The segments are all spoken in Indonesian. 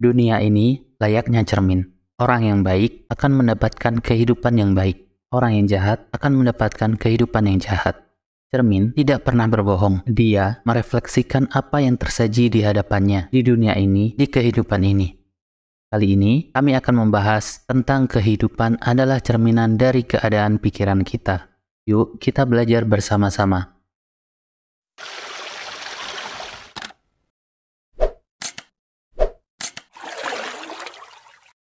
Dunia ini layaknya cermin. Orang yang baik akan mendapatkan kehidupan yang baik. Orang yang jahat akan mendapatkan kehidupan yang jahat. Cermin tidak pernah berbohong. Dia merefleksikan apa yang tersaji di hadapannya, di dunia ini, di kehidupan ini. Kali ini, kami akan membahas tentang kehidupan adalah cerminan dari keadaan pikiran kita. Yuk, kita belajar bersama-sama.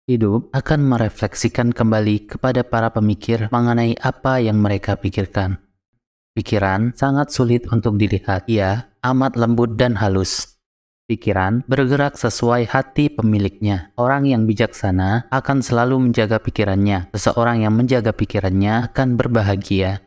Hidup akan merefleksikan kembali kepada para pemikir mengenai apa yang mereka pikirkan. Pikiran sangat sulit untuk dilihat. Ia amat lembut dan halus. Pikiran bergerak sesuai hati pemiliknya. Orang yang bijaksana akan selalu menjaga pikirannya. Seseorang yang menjaga pikirannya akan berbahagia.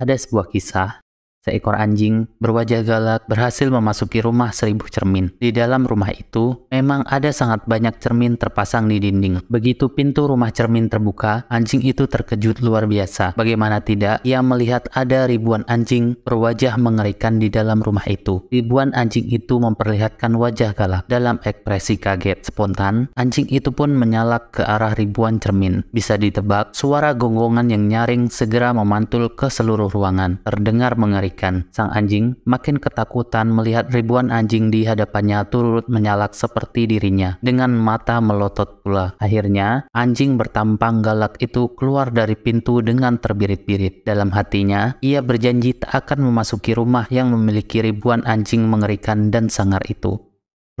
Ada sebuah kisah. Seekor anjing berwajah galak berhasil memasuki rumah 1000 cermin. Di dalam rumah itu, memang ada sangat banyak cermin terpasang di dinding. Begitu pintu rumah cermin terbuka, anjing itu terkejut luar biasa. Bagaimana tidak, ia melihat ada ribuan anjing berwajah mengerikan di dalam rumah itu. Ribuan anjing itu memperlihatkan wajah galak dalam ekspresi kaget. Spontan, anjing itu pun menyalak ke arah ribuan cermin. Bisa ditebak, suara gonggongan yang nyaring segera memantul ke seluruh ruangan. Terdengar mengerikan. Sang anjing makin ketakutan melihat ribuan anjing di hadapannya turut menyalak seperti dirinya dengan mata melotot pula. Akhirnya, anjing bertampang galak itu keluar dari pintu dengan terbirit-birit. Dalam hatinya, ia berjanji tak akan memasuki rumah yang memiliki ribuan anjing mengerikan dan sangar itu.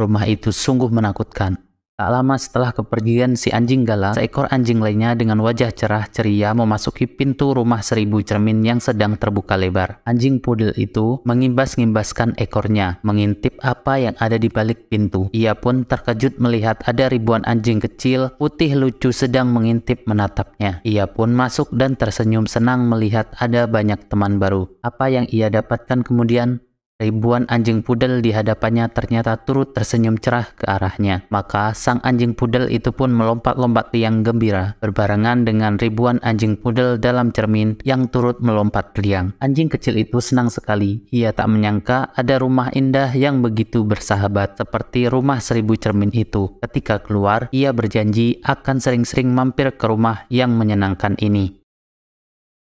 Rumah itu sungguh menakutkan. Tak lama setelah kepergian si anjing galak, seekor anjing lainnya dengan wajah cerah ceria memasuki pintu rumah 1000 cermin yang sedang terbuka lebar. Anjing pudel itu mengimbas-ngimbaskan ekornya, mengintip apa yang ada di balik pintu. Ia pun terkejut melihat ada ribuan anjing kecil, putih lucu sedang mengintip menatapnya. Ia pun masuk dan tersenyum senang melihat ada banyak teman baru. Apa yang ia dapatkan kemudian? Ribuan anjing pudel di hadapannya ternyata turut tersenyum cerah ke arahnya. Maka sang anjing pudel itu pun melompat-lompat riang gembira, berbarengan dengan ribuan anjing pudel dalam cermin yang turut melompat riang. Anjing kecil itu senang sekali. Ia tak menyangka ada rumah indah yang begitu bersahabat seperti rumah 1000 cermin itu. Ketika keluar, ia berjanji akan sering-sering mampir ke rumah yang menyenangkan ini.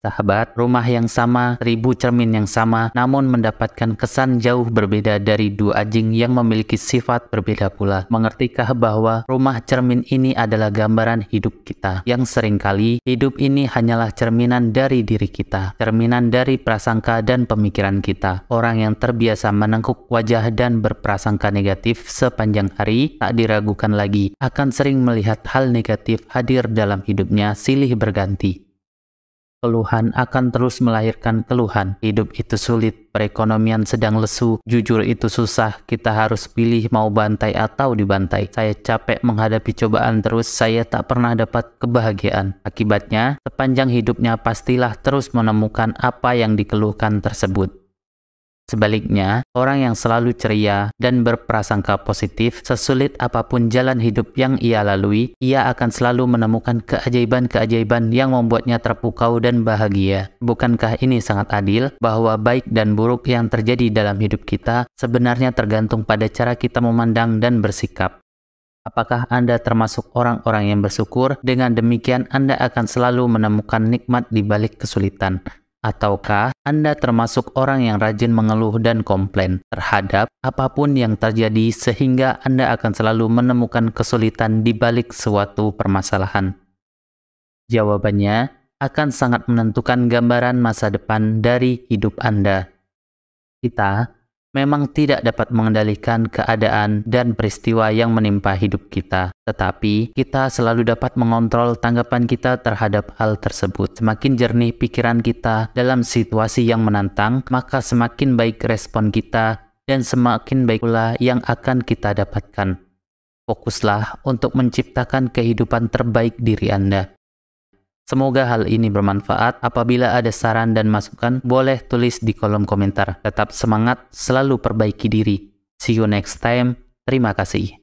Sahabat, rumah yang sama, 1000 cermin yang sama, namun mendapatkan kesan jauh berbeda dari dua anjing yang memiliki sifat berbeda pula. Mengertikah bahwa rumah cermin ini adalah gambaran hidup kita, yang seringkali hidup ini hanyalah cerminan dari diri kita, cerminan dari prasangka dan pemikiran kita. Orang yang terbiasa menengkuk wajah dan berprasangka negatif sepanjang hari, tak diragukan lagi, akan sering melihat hal negatif hadir dalam hidupnya silih berganti. Keluhan akan terus melahirkan keluhan. Hidup itu sulit, perekonomian sedang lesu, jujur itu susah, kita harus pilih mau bantai atau dibantai. Saya capek menghadapi cobaan terus, saya tak pernah dapat kebahagiaan. Akibatnya, sepanjang hidupnya pastilah terus menemukan apa yang dikeluhkan tersebut. Sebaliknya, orang yang selalu ceria dan berprasangka positif, sesulit apapun jalan hidup yang ia lalui, ia akan selalu menemukan keajaiban-keajaiban yang membuatnya terpukau dan bahagia. Bukankah ini sangat adil bahwa baik dan buruk yang terjadi dalam hidup kita sebenarnya tergantung pada cara kita memandang dan bersikap? Apakah Anda termasuk orang-orang yang bersyukur? Dengan demikian, Anda akan selalu menemukan nikmat di balik kesulitan. Ataukah Anda termasuk orang yang rajin mengeluh dan komplain terhadap apapun yang terjadi sehingga Anda akan selalu menemukan kesulitan di balik suatu permasalahan? Jawabannya akan sangat menentukan gambaran masa depan dari hidup Anda. Kita memang tidak dapat mengendalikan keadaan dan peristiwa yang menimpa hidup kita, tetapi kita selalu dapat mengontrol tanggapan kita terhadap hal tersebut. Semakin jernih pikiran kita dalam situasi yang menantang, maka semakin baik respon kita dan semakin baik pula yang akan kita dapatkan. Fokuslah untuk menciptakan kehidupan terbaik diri Anda. Semoga hal ini bermanfaat. Apabila ada saran dan masukan, boleh tulis di kolom komentar. Tetap semangat, selalu perbaiki diri. See you next time. Terima kasih.